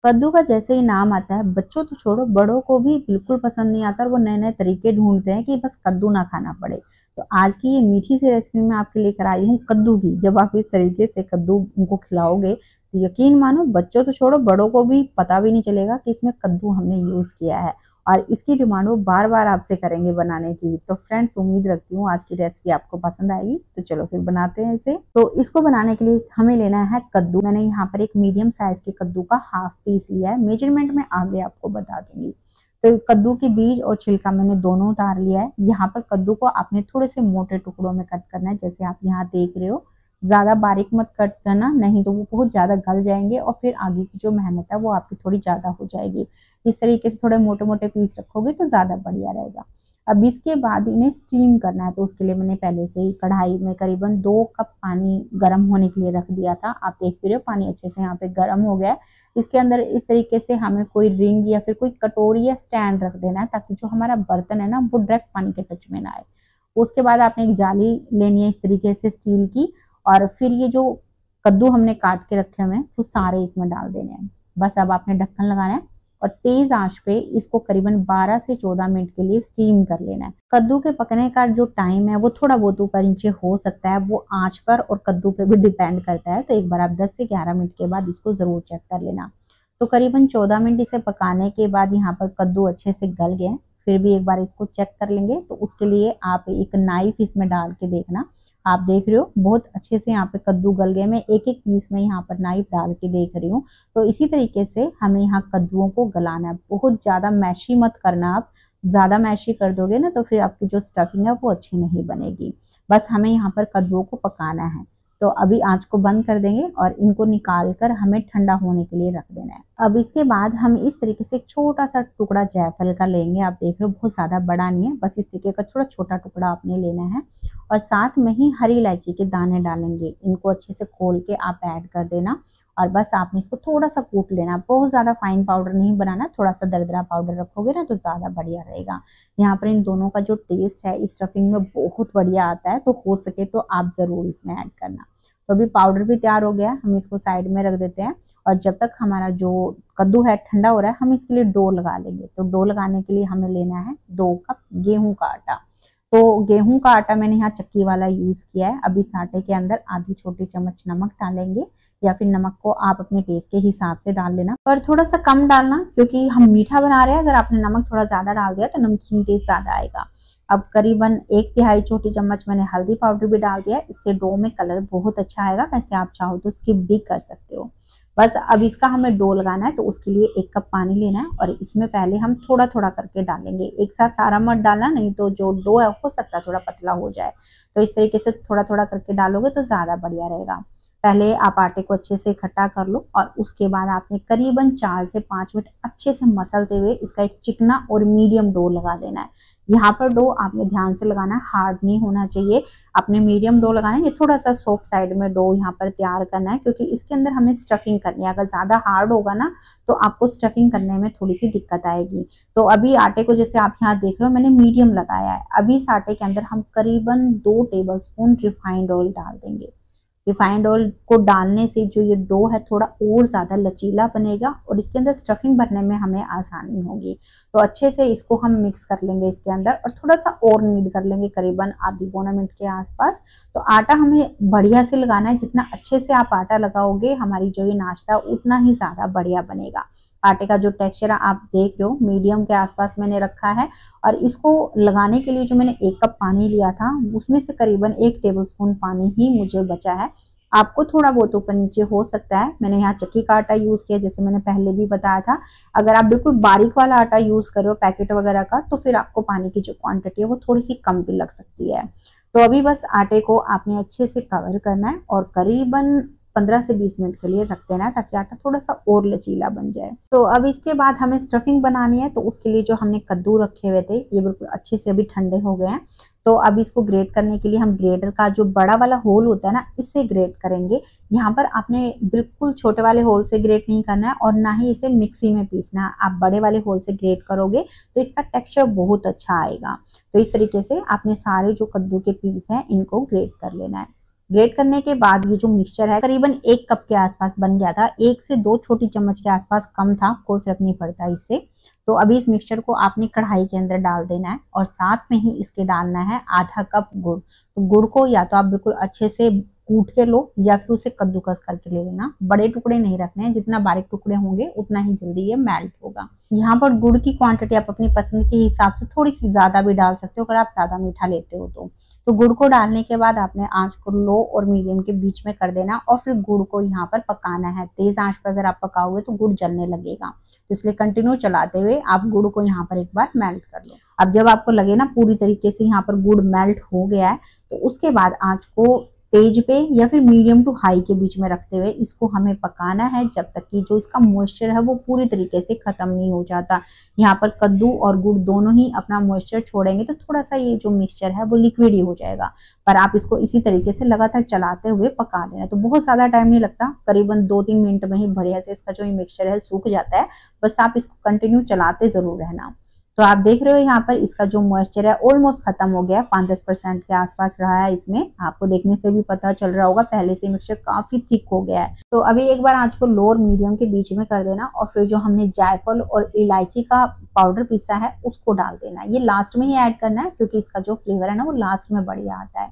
कद्दू का जैसे ही नाम आता है, बच्चों तो छोड़ो बड़ों को भी बिल्कुल पसंद नहीं आता और वो नए नए तरीके ढूंढते हैं कि बस कद्दू ना खाना पड़े। तो आज की ये मीठी सी रेसिपी मैं आपके लेकर आई हूँ कद्दू की। जब आप इस तरीके से कद्दू उनको खिलाओगे तो यकीन मानो बच्चों तो छोड़ो बड़ों को भी पता भी नहीं चलेगा कि इसमें कद्दू हमने यूज किया है। और इसकी डिमांड वो बार बार आपसे करेंगे बनाने की। तो फ्रेंड्स, उम्मीद रखती हूँ आज की रेसिपी आपको पसंद आएगी। तो चलो फिर बनाते हैं इसे। तो इसको बनाने के लिए हमें लेना है कद्दू। मैंने यहाँ पर एक मीडियम साइज के कद्दू का हाफ पीस लिया है। मेजरमेंट में आगे आपको बता दूंगी। तो कद्दू के बीज और छिलका मैंने दोनों उतार लिया है। यहाँ पर कद्दू को आपने थोड़े से मोटे टुकड़ों में कट करना है, जैसे आप यहाँ देख रहे हो। ज्यादा बारीक मत कट करना, नहीं तो वो बहुत ज्यादा गल जाएंगे और फिर आगे की जो मेहनत है वो आपकी थोड़ी ज्यादा हो जाएगी। इस तरीके से थोड़े मोटे मोटे पीस रखोगे तो ज्यादा बढ़िया रहेगा। अब इसके बाद इन्हें स्टीम करना है। तो उसके लिए मैंने पहले से ही कढ़ाई में करीबन 2 कप पानी गर्म होने के लिए रख दिया था। आप देख भी रहे हो पानी अच्छे से यहाँ पे गर्म हो गया है। इसके अंदर इस तरीके से हमें कोई रिंग या फिर कोई कटोरी या स्टैंड रख देना है, ताकि जो हमारा बर्तन है ना वो डायरेक्ट पानी के टच में ना आए। उसके बाद आपने एक जाली लेनी है इस तरीके से स्टील की, और फिर ये जो कद्दू हमने काट के रखे हुए हैं वो सारे इसमें डाल देने हैं। बस अब आपने ढक्कन लगाना है और तेज आंच पे इसको करीबन 12 से 14 मिनट के लिए स्टीम कर लेना है। कद्दू के पकने का जो टाइम है वो थोड़ा बहुत ऊपर नीचे हो सकता है, वो आंच पर और कद्दू पे भी डिपेंड करता है। तो एक बार आप 10 से 11 मिनट के बाद इसको जरूर चेक कर लेना। तो करीबन 14 मिनट इसे पकाने के बाद यहाँ पर कद्दू अच्छे से गल गए। फिर भी एक बार इसको चेक कर लेंगे। तो उसके लिए आप एक नाइफ इसमें डाल के देखना। आप देख रहे हो बहुत अच्छे से यहाँ पे कद्दू गल गए। मैं एक एक पीस में यहाँ पर नाइफ डाल के देख रही हूँ। तो इसी तरीके से हमें यहाँ कद्दुओं को गलाना है। बहुत ज्यादा मैशी मत करना। आप ज्यादा मैशी कर दोगे ना तो फिर आपकी जो स्टफिंग है वो अच्छी नहीं बनेगी। बस हमें यहाँ पर कद्दुओं को पकाना है। तो अभी आंच को बंद कर देंगे और इनको निकाल कर हमें ठंडा होने के लिए रख देना है। अब इसके बाद हम इस तरीके से एक छोटा सा टुकड़ा जायफल का लेंगे। आप देख रहे हो बहुत ज्यादा बड़ा नहीं है, बस इस तरीके का थोड़ा छोटा टुकड़ा आपने लेना है। और साथ में ही हरी इलायची के दाने डालेंगे। इनको अच्छे से खोल के आप ऐड कर देना। और बस आपने इसको थोड़ा सा कूट लेना। बहुत ज्यादा फाइन पाउडर नहीं बनाना, थोड़ा सा दरदरा पाउडर रखोगे ना तो ज्यादा बढ़िया रहेगा। यहाँ पर इन दोनों का जो टेस्ट है इस स्टफिंग में बहुत बढ़िया आता है। तो हो सके तो आप जरूर इसमें ऐड करना। तो अभी पाउडर भी तैयार हो गया, हम इसको साइड में रख देते हैं। और जब तक हमारा जो कद्दू है ठंडा हो रहा है, हम इसके लिए डो लगा लेंगे। तो डो लगाने के लिए हमें लेना है 2 कप गेहूं का आटा। तो गेहूं का आटा मैंने यहाँ चक्की वाला यूज किया है। अब इस आटे के अंदर आधी छोटी चम्मच नमक डालेंगे, या फिर नमक को आप अपने टेस्ट के हिसाब से डाल लेना, पर थोड़ा सा कम डालना क्योंकि हम मीठा बना रहे हैं। अगर आपने नमक थोड़ा ज्यादा डाल दिया तो नमकीन टेस्ट ज्यादा आएगा। अब करीबन 1/3 छोटी चम्मच मैंने हल्दी पाउडर भी डाल दिया है। इससे डो में कलर बहुत अच्छा आएगा। वैसे आप चाहो तो स्किप भी कर सकते हो। बस अब इसका हमें डो लगाना है। तो उसके लिए 1 कप पानी लेना है और इसमें पहले हम थोड़ा थोड़ा करके डालेंगे। एक साथ सारा मत डालना, नहीं तो जो डो है हो सकता है थोड़ा पतला हो जाए। तो इस तरीके से थोड़ा थोड़ा करके डालोगे तो ज्यादा बढ़िया रहेगा। पहले आप आटे को अच्छे से इकट्ठा कर लो और उसके बाद आपने करीबन 4 से 5 मिनट अच्छे से मसलते हुए इसका एक चिकना और मीडियम डो लगा लेना है। यहाँ पर डो आपने ध्यान से लगाना है, हार्ड नहीं होना चाहिए। आपने मीडियम डो लगाना है। ये थोड़ा सा सॉफ्ट साइड में डो यहाँ पर तैयार करना है, क्योंकि इसके अंदर हमें स्टफिंग करनी है। अगर ज्यादा हार्ड होगा ना तो आपको स्टफिंग करने में थोड़ी सी दिक्कत आएगी। तो अभी आटे को जैसे आप यहाँ देख रहे हो मैंने मीडियम लगाया है। अभी इस आटे के अंदर हम करीबन 2 टेबलस्पून रिफाइंड ऑयल डाल देंगे। रिफाइंड ऑयल को डालने से जो ये डो है थोड़ा और ज्यादा लचीला बनेगा और इसके अंदर स्टफिंग भरने में हमें आसानी होगी। तो अच्छे से इसको हम मिक्स कर लेंगे इसके अंदर और थोड़ा सा और नीड कर लेंगे करीबन आधी पौना मिनट के आसपास। तो आटा हमें बढ़िया से लगाना है। जितना अच्छे से आप आटा लगाओगे हमारी जो ये नाश्ता उतना ही ज्यादा बढ़िया बनेगा। आटे का जो टेक्सचर आप देख रहे हो मीडियम के आसपास मैंने रखा है। और इसको लगाने के लिए जो मैंने 1 कप पानी लिया था उसमें से करीबन 1 टेबलस्पून पानी ही मुझे बचा है। आपको थोड़ा बहुत ऊपर नीचे हो सकता है। मैंने यहाँ चक्की का आटा यूज किया, जैसे मैंने पहले भी बताया था। अगर आप बिल्कुल बारीक वाला आटा यूज करो पैकेट वगैरह का तो फिर आपको पानी की जो क्वांटिटी है वो थोड़ी सी कम भी लग सकती है। तो अभी बस आटे को आपने अच्छे से कवर करना है और करीबन 15 से 20 मिनट के लिए रख देना है, ताकि आटा थोड़ा सा और लचीला बन जाए। तो अब इसके बाद हमें स्टफिंग बनानी है। तो उसके लिए जो हमने कद्दू रखे हुए थे ये बिल्कुल अच्छे से अभी ठंडे हो गए हैं। तो अब इसको ग्रेट करने के लिए हम ग्रेटर का जो बड़ा वाला होल होता है ना इससे ग्रेट करेंगे। यहाँ पर आपने बिल्कुल छोटे वाले होल से ग्रेट नहीं करना है और ना ही इसे मिक्सी में पीसना है। आप बड़े वाले होल से ग्रेट करोगे तो इसका टेक्सचर बहुत अच्छा आएगा। तो इस तरीके से आपने सारे जो कद्दू के पीस हैं इनको ग्रेट कर लेना है। ग्रेट करने के बाद ये जो मिक्सचर है करीबन 1 कप के आसपास बन गया था, 1 से 2 छोटी चम्मच के आसपास कम था, कोई फर्क नहीं पड़ता इससे। तो अभी इस मिक्सचर को आपने कढ़ाई के अंदर डाल देना है और साथ में ही इसके डालना है आधा कप गुड़। तो गुड़ को या तो आप बिल्कुल अच्छे से कूट के लो या फिर उसे कद्दूकस करके ले लेना। बड़े टुकड़े नहीं रखने हैं, जितना बारीक टुकड़े होंगे उतना ही जल्दी ये मेल्ट होगा। यहाँ पर गुड़ की क्वांटिटी आप अपनी पसंद के हिसाब से थोड़ी सी ज्यादा भी डाल सकते हो अगर आप ज्यादा मीठा लेते हो तो गुड़ को डालने के बाद आपने आंच को लो और मीडियम के बीच में कर देना और फिर गुड़ को यहाँ पर पकाना है। तेज आंच पर अगर आप पकाओगे तो गुड़ जलने लगेगा, तो इसलिए कंटिन्यू चलाते हुए आप गुड़ को यहाँ पर एक बार मेल्ट कर लो। अब जब आपको लगे ना पूरी तरीके से यहाँ पर गुड़ मेल्ट हो गया है, तो उसके बाद आंच को तेज पे या फिर मीडियम टू हाई के बीच में रखते हुए इसको हमें पकाना है जब तक कि जो इसका मॉइस्चर है वो पूरी तरीके से खत्म नहीं हो जाता। यहाँ पर कद्दू और गुड़ दोनों ही अपना मॉइस्चर छोड़ेंगे तो थोड़ा सा ये जो मिक्सचर है वो लिक्विड ही हो जाएगा, पर आप इसको इसी तरीके से लगातार चलाते हुए पका लेना। तो बहुत ज्यादा टाइम नहीं लगता, करीबन 2-3 मिनट में ही बढ़िया से इसका जो मिक्सचर है सूख जाता है। बस आप इसको कंटिन्यू चलाते जरूर रहना। तो आप देख रहे हो यहाँ पर इसका जो मॉइस्चर है ऑलमोस्ट खत्म हो गया, 5-10% के आसपास रहा है। इसमें आपको देखने से भी पता चल रहा होगा पहले से मिक्सचर काफी थिक हो गया है। तो अभी एक बार आंच को लो और मीडियम के बीच में कर देना और फिर जो हमने जायफल और इलायची का पाउडर पीसा है उसको डाल देना। ये लास्ट में ही ऐड करना है क्योंकि इसका जो फ्लेवर है ना वो लास्ट में बढ़िया आता है।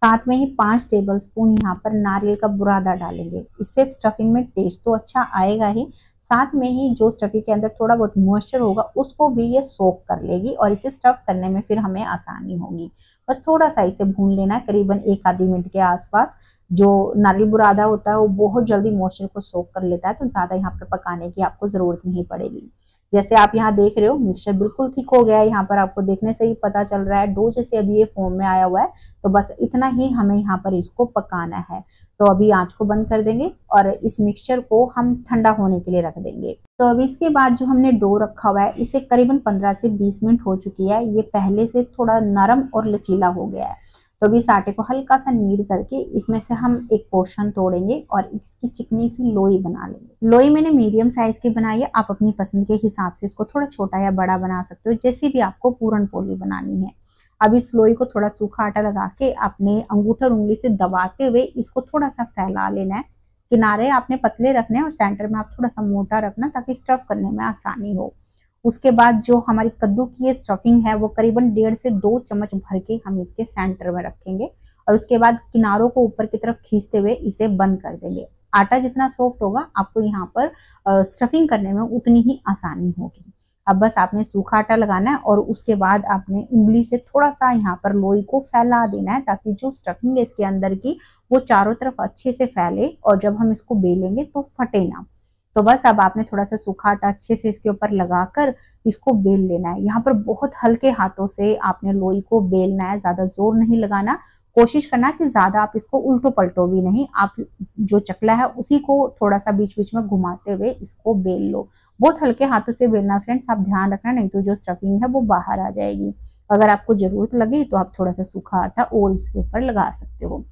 साथ में ही 5 टेबलस्पून यहाँ पर नारियल का बुरादा डालेंगे, इससे स्टफिंग में टेस्ट तो अच्छा आएगा ही, साथ में ही जो स्टफिंग के अंदर थोड़ा बहुत मॉइस्चर होगा उसको भी ये सोक कर लेगी और इसे स्टफ करने में फिर हमें आसानी होगी। बस थोड़ा सा इसे भून लेना है करीबन 1 आधी मिनट के आसपास। जो नारियल बुरादा होता है वो बहुत जल्दी मॉइस्चर को सोक कर लेता है, तो ज्यादा यहाँ पर पकाने की आपको जरूरत नहीं पड़ेगी। जैसे आप यहाँ देख रहे हो मिक्सचर बिल्कुल थिक हो गया है, यहाँ पर आपको देखने से ही पता चल रहा है डो जैसे अभी ये फॉर्म में आया हुआ है। तो बस इतना ही हमें यहाँ पर इसको पकाना है। तो अभी आंच को बंद कर देंगे और इस मिक्सचर को हम ठंडा होने के लिए रख देंगे। तो अभी इसके बाद जो हमने डो रखा हुआ है इसे करीबन 15 से 20 मिनट हो चुकी है, ये पहले से थोड़ा नरम और लचीला हो गया है। तो अभी इस आटे को हल्का सा नीड करके इसमें से हम एक पोर्शन तोड़ेंगे और इसकी चिकनी सी लोई बना लेंगे। लोई मैंने मीडियम साइज की बनाई है, आप अपनी पसंद के हिसाब से इसको थोड़ा छोटा या बड़ा बना सकते हो, जैसी भी आपको पूरन पोली बनानी है। अब इस लोई को थोड़ा सूखा आटा लगा के अपने अंगूठा और उंगली से दबाते हुए इसको थोड़ा सा फैला लेना है। किनारे आपने पतले रखने हैं और सेंटर में आप थोड़ा सा मोटा रखना ताकि स्टफ करने में आसानी हो। उसके बाद जो हमारी कद्दू की ये स्टफिंग है वो करीबन 1.5 से 2 चम्मच भर के हम इसके सेंटर में रखेंगे और उसके बाद किनारों को ऊपर की तरफ खींचते हुए इसे बंद कर देंगे। आटा जितना सॉफ्ट होगा आपको यहाँ पर स्टफिंग करने में उतनी ही आसानी होगी। अब बस आपने सूखा आटा लगाना है और उसके बाद आपने उंगली से थोड़ा सा यहाँ पर लोई को फैला देना है ताकि जो स्टफिंग है इसके अंदर की वो चारों तरफ अच्छे से फैले और जब हम इसको बेलेंगे तो फटे ना। तो बस अब आपने थोड़ा सा सूखा आटा अच्छे से इसके ऊपर लगाकर इसको बेल लेना है। यहाँ पर बहुत हल्के हाथों से आपने लोई को बेलना है, ज्यादा जोर नहीं लगाना। कोशिश करना कि ज्यादा आप इसको उल्टो पलटो भी नहीं, आप जो चकला है उसी को थोड़ा सा बीच बीच में घुमाते हुए इसको बेल लो। बहुत हल्के हाथों से बेलना फ्रेंड्स, आप ध्यान रखना नहीं तो जो स्टफिंग है वो बाहर आ जाएगी। अगर आपको जरूरत लगे तो आप थोड़ा सा सूखा आटा और इसके ऊपर लगा सकते हो।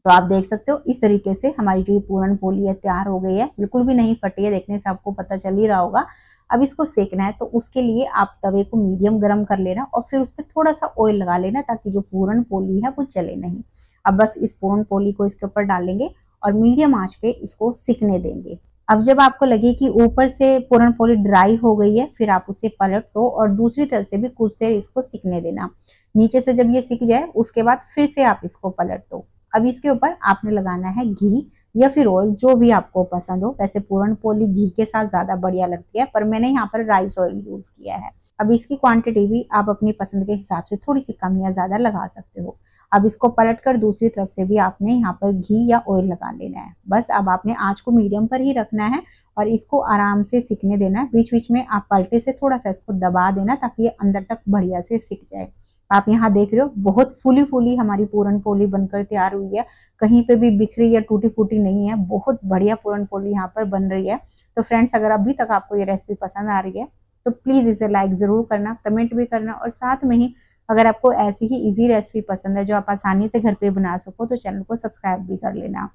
तो आप देख सकते हो इस तरीके से हमारी जो ये पूरन पोली है तैयार हो गई है, बिल्कुल भी नहीं फटी है, देखने से आपको पता चल ही रहा होगा। अब इसको सेकना है तो उसके लिए आप तवे को मीडियम गरम कर लेना और फिर उस पर थोड़ा सा ऑयल लगा लेना ताकि जो पूरन पोली है वो जले नहीं। अब बस इस पूरन पोली को इसके ऊपर डालेंगे और मीडियम आंच पे इसको सिकने देंगे। अब जब आपको लगे कि ऊपर से पूरन पोली ड्राई हो गई है फिर आप उसे पलट दो और दूसरी तरफ से भी कुछ देर इसको सिकने देना। नीचे से जब ये सिक जाए उसके बाद फिर से आप इसको पलट दो। अब इसके ऊपर आपने लगाना है घी या फिर ऑयल, जो भी आपको पसंद हो। वैसे पूरन पोली घी के साथ ज्यादा बढ़िया लगती है पर मैंने यहाँ पर राइस ऑयल यूज किया है। अब इसकी क्वांटिटी भी आप अपनी पसंद के हिसाब से थोड़ी सी कम या ज्यादा लगा सकते हो। अब इसको पलटकर दूसरी तरफ से भी आपने यहाँ पर घी या ऑयल लगा लेना है। बस अब आपने आंच को मीडियम पर ही रखना है और इसको आराम से सिकने देना है। बीच बीच में आप पलटे से थोड़ा सा इसको दबा देना ताकि ये अंदर तक बढ़िया से सिक जाए। आप यहाँ देख रहे हो बहुत फूली फूली हमारी पूरन पोली बनकर तैयार हुई है, कहीं पे भी बिखरी या टूटी फूटी नहीं है, बहुत बढ़िया पूरन पोली यहाँ पर बन रही है। तो फ्रेंड्स अगर अभी तक आपको ये रेसिपी पसंद आ रही है तो प्लीज इसे लाइक जरूर करना, कमेंट भी करना और साथ में ही अगर आपको ऐसी ही इजी रेसिपी पसंद है जो आप आसानी से घर पे बना सको तो चैनल को सब्सक्राइब भी कर लेना।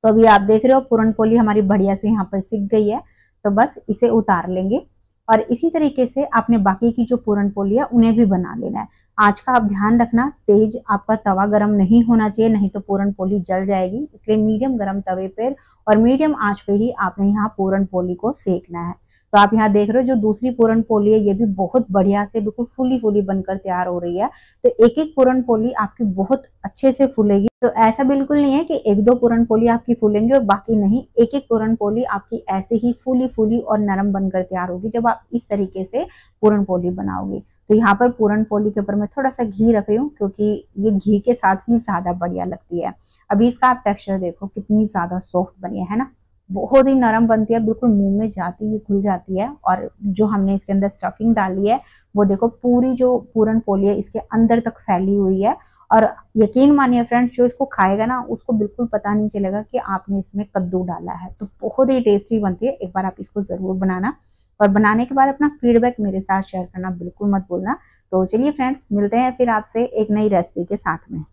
तो अभी आप देख रहे हो पूरन पोली हमारी बढ़िया से यहाँ पर सिक गई है, तो बस इसे उतार लेंगे। और इसी तरीके से आपने बाकी की जो पूरन पोली है उन्हें भी बना लेना है। आँच का आप ध्यान रखना, तेज आपका तवा गरम नहीं होना चाहिए, नहीं तो पूरन पोली जल जाएगी। इसलिए मीडियम गरम तवे पर और मीडियम आंच पे ही आपने यहाँ पूरन पोली को सेकना है। तो आप यहाँ देख रहे हो जो दूसरी पूरन पोली है ये भी बहुत बढ़िया से बिल्कुल फूली बनकर तैयार हो रही है। तो एक एक पूरन पोली आपकी बहुत अच्छे से फूलेगी। तो ऐसा बिल्कुल नहीं है कि एक दो पूरन पोली आपकी फूलेंगे और बाकी नहीं, एक एक पूरन पोली आपकी ऐसे ही फूली और नरम बनकर तैयार होगी जब आप इस तरीके से पूरन पोली बनाओगे। तो यहाँ पर पूरन पोली के ऊपर मैं थोड़ा सा घी रख रही हूँ क्योंकि ये घी के साथ ही ज्यादा बढ़िया लगती है। अभी इसका आप टेक्सचर देखो कितनी ज्यादा सॉफ्ट बनी है ना, बहुत ही नरम बनती है, बिल्कुल मुंह में जाती ही खुल जाती है। और जो हमने इसके अंदर स्टफिंग डाली है वो देखो पूरी जो पूरन पोली है इसके अंदर तक फैली हुई है। और यकीन मानिए फ्रेंड्स, जो इसको खाएगा ना उसको बिल्कुल पता नहीं चलेगा कि आपने इसमें कद्दू डाला है। तो बहुत ही टेस्टी बनती है, एक बार आप इसको जरूर बनाना और बनाने के बाद अपना फीडबैक मेरे साथ शेयर करना बिल्कुल मत भूलना। तो चलिए फ्रेंड्स, मिलते हैं फिर आपसे एक नई रेसिपी के साथ में।